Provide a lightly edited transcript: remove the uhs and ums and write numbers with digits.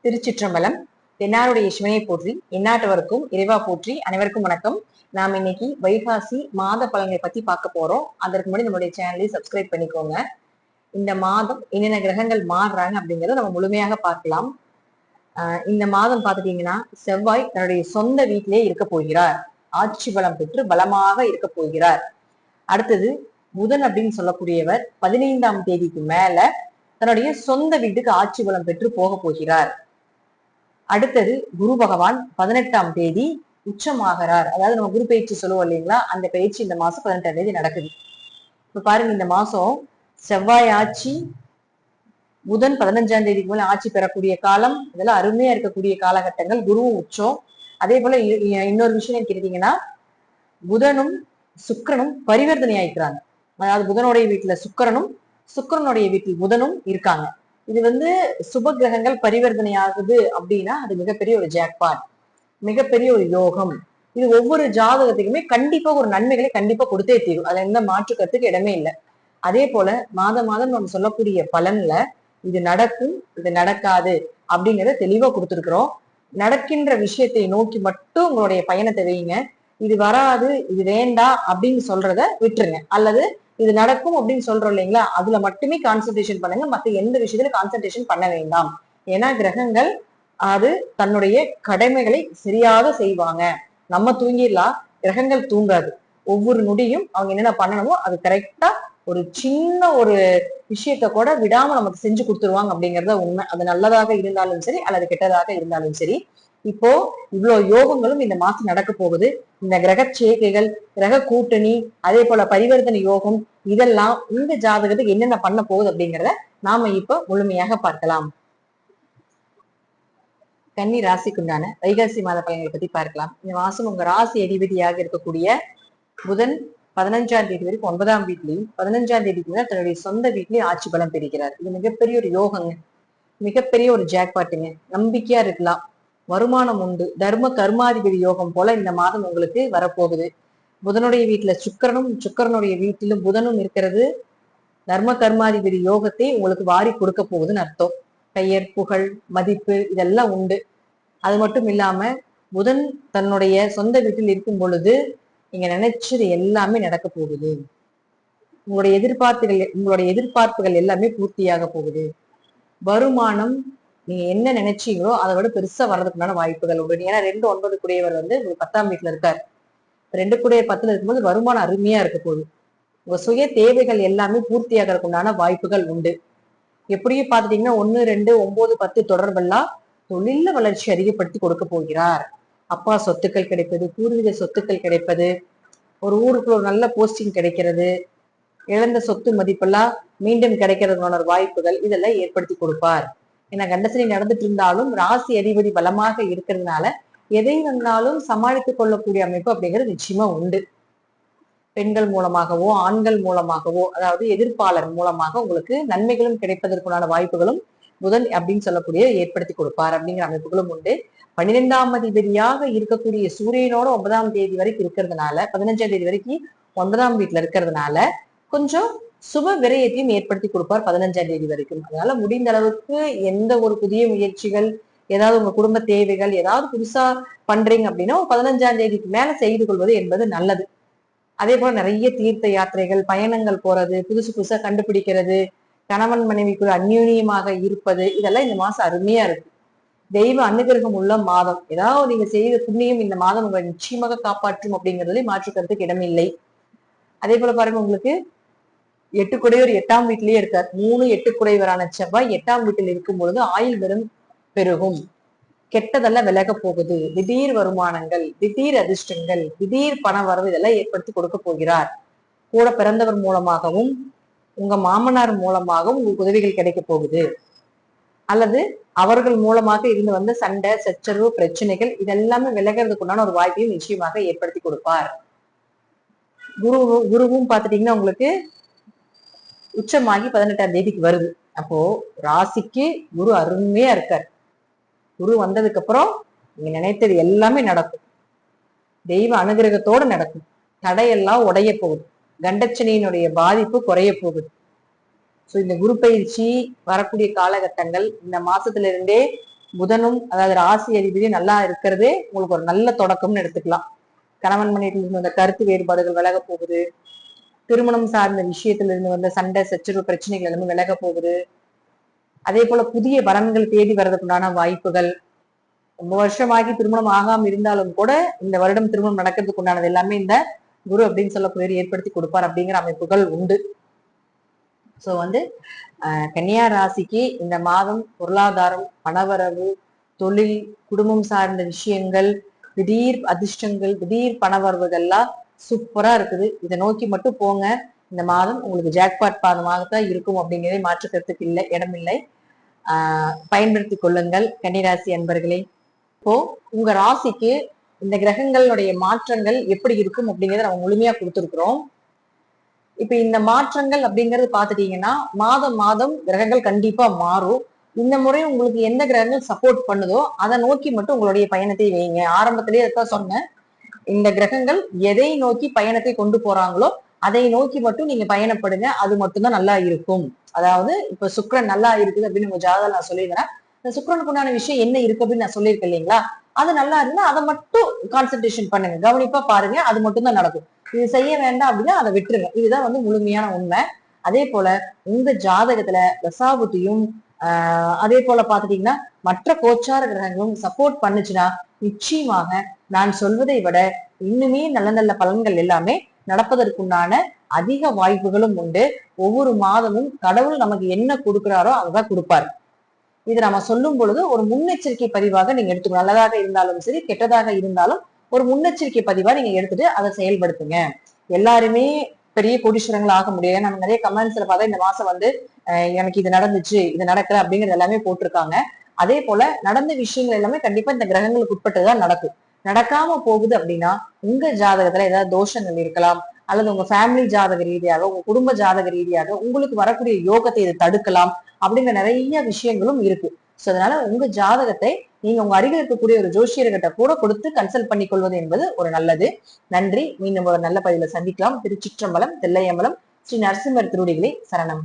திருச்சிற்றம்பலம். தென்னாருடைய சிவனை போற்றி, எந்நாட்டவருக்கும் இறைவா போற்றி. அனைவருக்கும் வணக்கம். நாம் இன்னைக்கு வைகாசி மாத பலன்களை பத்தி பார்க்க போறோம். அதற்கு முன்னாடி நம்மளுடைய சேனலை சப்ஸ்கிரைப் பண்ணிக்கோங்க. இந்த மாதம் என்னென்ன கிரகங்கள் மாறுறாங்க அப்படிங்கறத நம்ம முழுமையாக பார்க்கலாம். இந்த மாதம் பார்த்துட்டீங்கன்னா செவ்வாய் தன்னுடைய சொந்த வீட்டிலே இருக்க போகிறார். ஆட்சி பலம் பெற்று பலமாக இருக்க போகிறார். அடுத்தது புதன் அப்படின்னு சொல்லக்கூடியவர் 15ஆம் தேதிக்கு மேல தன்னுடைய சொந்த வீட்டுக்கு ஆட்சி பலம் பெற்று போக போகிறார். அடுத்தது குரு பகவான் 18ஆம் தேதி உச்சமாகிறார். அதாவது நம்ம குரு பயிற்சி சொல்லுவோம் இல்லைங்களா, அந்த பயிற்சி இந்த மாசம் 18ஆம் தேதி நடக்குது. இப்ப பாருங்க, இந்த மாசம் செவ்வாய் ஆட்சி, புதன் 15ஆம் தேதிக்கு மேல ஆட்சி பெறக்கூடிய காலம், இதெல்லாம் அருமையா இருக்கக்கூடிய காலகட்டங்கள். குருவும் உச்சம். அதே போல இன்னொரு விஷயம் கேட்டீங்கன்னா, புதனும் சுக்கிரனும் பரிவர்த்தனை ஆயிக்கிறாங்க. அதாவது புதனுடைய வீட்டுல சுக்கிரனும் சுக்கிரனுடைய வீட்டில் புதனும் இருக்காங்க. இது சுப கிரகங்கள் பரிவர்த்தனை ஆகுது அப்படின்னா அது மிகப்பெரிய ஒரு ஜாக்பாட், மிகப்பெரிய ஒரு யோகம். இது ஒவ்வொரு ஜாதகத்துக்குமே கண்டிப்பா ஒரு நன்மைகளை கண்டிப்பா கொடுத்தே தீரும். அதுல எந்த மாற்று கருத்துக்கு இடமே இல்லை. அதே போல மாதம் நம்ம சொல்லக்கூடிய பலன்ல இது நடக்கும், இது நடக்காது அப்படிங்கிறத தெளிவா கொடுத்துருக்குறோம். நடக்கின்ற விஷயத்தை நோக்கி மட்டும் உங்களுடைய பயணத்தை வைங்க. இது வராது, இது வேண்டாம் அப்படின்னு சொல்றத விட்டுருங்க. அல்லது இது நடக்கும் அப்படின்னு சொல்றோம் இல்லைங்களா, அதுல மட்டுமே கான்சென்ட்ரேஷன் பண்ணுங்க. மத்த எந்த விஷயத்துல கான்சென்ட்ரேஷன் பண்ண வேண்டாம். ஏன்னா கிரகங்கள் அது தன்னுடைய கடமைகளை சரியாக செய்வாங்க. நம்ம தூங்கிடலாம், கிரகங்கள் தூங்காது. ஒவ்வொரு நொடியும் அவங்க என்னென்ன பண்ணணுமோ அது கரெக்டா ஒரு சின்ன ஒரு விஷயத்த கூட விடாம நமக்கு செஞ்சு கொடுத்துருவாங்க அப்படிங்கறத உண்மை. அது நல்லதாக இருந்தாலும் சரி அல்லது கெட்டதாக இருந்தாலும் சரி. இப்போ இவ்வளவு யோகங்களும் இந்த மாசம் நடக்க போகுது. இந்த கிரக சேர்க்கைகள், கிரக கூட்டணி, அதே போல பரிவர்த்தனை யோகம், இதெல்லாம் இந்த ஜாதகத்துக்கு என்னென்ன பண்ண போகுது அப்படிங்கிறத நாம இப்ப முழுமையாக பார்க்கலாம். கன்னி ராசிக்குண்டான வைகாசி மாத பலன்களை பத்தி பார்க்கலாம். இந்த மாசம் உங்க ராசி அதிபதியாக இருக்கக்கூடிய புதன் 15ஆம் தேதி வரைக்கும் 9ஆம் வீட்லயும் 15ஆம் தேதிக்கு மேல தன்னுடைய சொந்த வீட்லயும் ஆட்சி பலம் பெறுகிறார். இது மிகப்பெரிய ஒரு யோகங்க, மிகப்பெரிய ஒரு ஜாக்பாட்டுங்க. நம்பிக்கையா இருக்கலாம், வருமானம் உண்டு. தர்ம கர்மாதிபதி யோகம் போல இந்த மாதம் உங்களுக்கு வரப்போகுது. புதனுடைய வீட்டுல சுக்கிரனும் சுக்கிரனுடைய வீட்டிலும் புதனும் இருக்கிறது தர்ம கர்மாதிபதி யோகத்தை உங்களுக்கு வாரி கொடுக்க போகுதுன்னு அர்த்தம். பெயர், புகழ், மதிப்பு இதெல்லாம் உண்டு. அது மட்டும் இல்லாம புதன் தன்னுடைய சொந்த வீட்டில் இருக்கும் பொழுது நீங்க நினைச்சது எல்லாமே நடக்க போகுது. உங்களுடைய எதிர்பார்ப்புகள் எல்லாமே பூர்த்தியாக போகுது. வருமானம் நீங்க என்ன நினைச்சீங்களோ அதை விட பெருசா வர்றதுக்குண்டான வாய்ப்புகள் உண்டு. ஏன்னா 2 9 கூடியவர் ஒரு 10ஆம் வீட்டுல இருக்காரு. 2 கூடிய 10ல இருக்கும்போது வருமானம் அருமையா இருக்க போகுது. உங்க சுய தேவைகள் எல்லாமே பூர்த்தியாகிறதுக்கு உண்டான வாய்ப்புகள் உண்டு. எப்படியும் பாத்துட்டீங்கன்னா 1 2 9 10 தொடர்பெல்லாம் தொழில வளர்ச்சி அதிகப்படுத்தி கொடுக்க போகிறார். அப்பா சொத்துக்கள் கிடைப்பது, பூர்வீக சொத்துக்கள் கிடைப்பது, ஒரு ஊருக்குள்ள ஒரு நல்ல போஸ்டிங் கிடைக்கிறது, இழந்த சொத்து மதிப்பெல்லாம் மீண்டும் கிடைக்கிறதுக்கான வாய்ப்புகள் இதெல்லாம் ஏற்படுத்தி கொடுப்பார். ஏன்னா கண்டசனி நடந்துட்டு இருந்தாலும் ராசி அதிபதி பலமாக இருக்கிறதுனால எதை வந்தாலும் சமாளித்துக் கொள்ளக்கூடிய அமைப்பு அப்படிங்கிறது நிச்சயமா உண்டு. பெண்கள் மூலமாகவோ ஆண்கள் மூலமாகவோ, அதாவது எதிர்ப்பாளர் மூலமாக உங்களுக்கு நன்மைகளும் கிடைப்பதற்குண்டான வாய்ப்புகளும் புதன் அப்படின்னு சொல்லக்கூடிய ஏற்படுத்தி கொடுப்பார் அப்படிங்கிற அமைப்புகளும் உண்டு. 12ஆம் அதிபதியாக இருக்கக்கூடிய சூரியனோட 9ஆம் தேதி வரைக்கும் இருக்கிறதுனால, 15ஆம் தேதி வரைக்கும் 9ஆம் வீட்டுல இருக்கிறதுனால கொஞ்சம் சுப விரயத்தையும் ஏற்படுத்தி கொடுப்பார் 15ஆம் தேதி வரைக்கும். அதனால முடிந்த அளவுக்கு எந்த ஒரு புதிய முயற்சிகள், ஏதாவது உங்க குடும்ப தேவைகள் ஏதாவது புதுசா பண்றீங்க அப்படின்னா 15ஆம் தேதிக்கு மேல செய்து கொள்வது என்பது நல்லது. அதே போல நிறைய தீர்த்த யாத்திரைகள், பயணங்கள் போறது, புதுசா கண்டுபிடிக்கிறது, கணவன் மனைவிக்குள்ள அந்யூன்யமாக இருப்பது, இதெல்லாம் இந்த மாசம் அருமையா இருக்கு. தெய்வ அனுகிரகம் உள்ள மாதம். ஏதாவது நீங்க செய்த புண்ணியம் இந்த மாதம் உங்களை நிச்சயமாக காப்பாற்றும் அப்படிங்கிறதுல மாற்றுக்கிறதுக்கு இடமில்லை. அதே போல பாருங்க, உங்களுக்கு 8 குடையவர் 8ஆம் வீட்டிலேயே இருக்கார். 3 8 குடையவரான செவ்வாய் 8ஆம் வீட்டில் இருக்கும் பொழுது ஆயுள் வரும் பெருகும். கெட்டதெல்லாம் விலக போகுது. திடீர் வருமானங்கள், திடீர் அதிர்ஷ்டங்கள், திடீர் பண வரவு இதெல்லாம் ஏற்படுத்தி கொடுக்க போகிறார். கூட பிறந்தவர் மூலமாகவும் உங்க மாமனார் மூலமாகவும் உங்களுக்கு உதவிகள் கிடைக்க போகுது. அல்லது அவர்கள் மூலமாக இருந்து வந்த சண்டை சச்சரவு பிரச்சனைகள் இதெல்லாமே விலகிறதுக்குண்டான ஒரு வாய்ப்பையும் நிச்சயமாக ஏற்படுத்தி கொடுப்பார். குருவும் பாத்துட்டீங்கன்னா உங்களுக்கு உச்சமாகி 18ஆம் தேதிக்கு வருது. அப்போ ராசிக்கு குரு அருமையா இருக்கார். குரு வந்ததுக்கு அப்புறம் நீங்க நினைத்தது எல்லாமே நடக்கும். தெய்வ அனுகிரகத்தோட நடக்கும். தடையெல்லாம் உடைய போகுது. கண்டச்சனையினுடைய பாதிப்பு குறைய போகுது. சோ இந்த குரு பயிற்சி வரக்கூடிய காலகட்டங்கள் இந்த மாசத்துல இருந்தே புதனும் அதாவது ராசி அதிபதியும் நல்லா இருக்கிறதே உங்களுக்கு ஒரு நல்ல தொடக்கம்னு எடுத்துக்கலாம். கணவன் மனைவியில் இருந்து வந்த கருத்து வேறுபாடுகள் விலக போகுது. திருமணம் சார்ந்த விஷயத்துல இருந்து வந்த சண்டை சச்சரவு பிரச்சனைகள் எல்லாமே விலக போகுது. அதே போல புதிய வரன்கள் தேடி வர்றதுக்குண்டான வாய்ப்புகள். ரொம்ப வருஷமாகி திருமணம் ஆகாம இருந்தாலும் கூட இந்த வருடம் திருமணம் நடக்கிறதுக்கு உண்டானது எல்லாமே இந்த குரு அப்படின்னு சொல்லக்கூடிய ஏற்படுத்தி கொடுப்பார் அப்படிங்கிற அமைப்புகள் உண்டு. சோ கன்னியா ராசிக்கு இந்த மாதம் பொருளாதாரம், பணவரவு, தொழில், குடும்பம் சார்ந்த விஷயங்கள், திடீர் அதிர்ஷ்டங்கள், திடீர் பணவரவுகள்லாம் சூப்பரா இருக்குது. இதை நோக்கி மட்டும் போங்க. இந்த மாதம் உங்களுக்கு ஜாக்பாட் பாதமாகத்தான் இருக்கும் அப்படிங்கிறதே மாற்றுக்கிறதுக்கு இல்லை, இடமில்லை. பயன்படுத்தி கொள்ளுங்கள் கன்னிராசி அன்பர்களே. இப்போ உங்க ராசிக்கு இந்த கிரகங்களுடைய மாற்றங்கள் எப்படி இருக்கும் அப்படிங்கறத நம்ம முழுமையா கொடுத்துருக்குறோம். இப்ப இந்த மாற்றங்கள் அப்படிங்கறது பாத்துட்டீங்கன்னா மாதம் மாதம் கிரகங்கள் கண்டிப்பா மாறும். இந்த முறை உங்களுக்கு எந்த கிரகங்கள் சப்போர்ட் பண்ணுதோ அதை நோக்கி மட்டும் உங்களுடைய பயணத்தை வைங்க. ஆரம்பத்திலேயே அதான் சொன்னேன், இந்த கிரகங்கள் எதை நோக்கி பயணத்தை கொண்டு போறாங்களோ அதை நோக்கி மட்டும் நீங்க பயணப்படுங்க. அது மட்டும்தான் நல்லா இருக்கும். அதாவது இப்ப சுக்கிரன் நல்லா இருக்குது அப்படின்னு உங்க ஜாதகம் நான் சொல்லியிருந்தேன். இந்த சுக்கிரனுக்கு உண்டான விஷயம் என்ன இருக்கு அப்படின்னு நான் சொல்லியிருக்கேன் இல்லைங்களா? அது நல்லா இருந்தா அதை மட்டும் கான்சென்ட்ரேஷன் பண்ணுங்க, கவனிப்பா பாருங்க. அது மட்டும் தான் நடக்கும். இது செய்ய வேண்டாம் அப்படின்னா அதை விட்டுருங்க. இதுதான் முழுமையான உண்மை. அதே போல உங்க ஜாதகத்துல தசாபுத்தியும் அதே போல பாத்துட்டீங்கன்னா மற்ற கோச்சார கிரகங்களும் சப்போர்ட் பண்ணுச்சுன்னா நிச்சயமாக நான் சொல்வதை விட இன்னுமே நல்ல நல்ல பலன்கள் எல்லாமே நடப்பதற்குண்டான அதிக வாய்ப்புகளும் உண்டு. ஒவ்வொரு மாதமும் கடவுள் நமக்கு என்ன கொடுக்கிறாரோ அதான் கொடுப்பாரு. இது நம்ம சொல்லும் பொழுது ஒரு முன்னெச்சரிக்கை பதிவாக நீங்க எடுத்துக்கணும். நல்லதாக இருந்தாலும் சரி, கெட்டதாக இருந்தாலும் ஒரு முன்னெச்சரிக்கை பதிவா நீங்க எடுத்துட்டு அதை செயல்படுத்துங்க. எல்லாருமே பெரிய கோடீஸ்வரங்கள் ஆக முடியாது. நம்ம நிறைய கமெண்ட்ஸ்ல பார்த்தா இந்த மாசம் எனக்கு இது நடந்துச்சு, இது நடக்கல அப்படிங்கிறது எல்லாமே போட்டிருக்காங்க. அதே போல நடந்த விஷயங்கள் எல்லாமே கண்டிப்பா இந்த கிரகங்களுக்கு உட்பட்டுதான் நடக்கும். நடக்காம போகுது அப்படின்னா உங்க ஜாதகத்துல ஏதாவது தோஷங்கள் இருக்கலாம், அல்லது உங்க ஃபேமிலி ஜாதக ரீதியாக, உங்க குடும்ப ஜாதக ரீதியாக உங்களுக்கு வரக்கூடிய யோகத்தை இதை தடுக்கலாம் அப்படிங்கிற நிறைய விஷயங்களும் இருக்கு. சோ அதனால உங்க ஜாதகத்தை நீங்க உங்க அருகில் இருக்கக்கூடிய ஒரு ஜோசியர்கிட்ட கூட கொடுத்து கன்சல்ட் பண்ணி கொள்வது என்பது ஒரு நல்லது. நன்றி. மீண்டும் ஒரு நல்ல பதிவுல சந்திக்கலாம். திருச்சிற்றம்பலம், தில்லையம்பலம், ஸ்ரீ நரசிம்மர் திருவடிகளே சரணம்.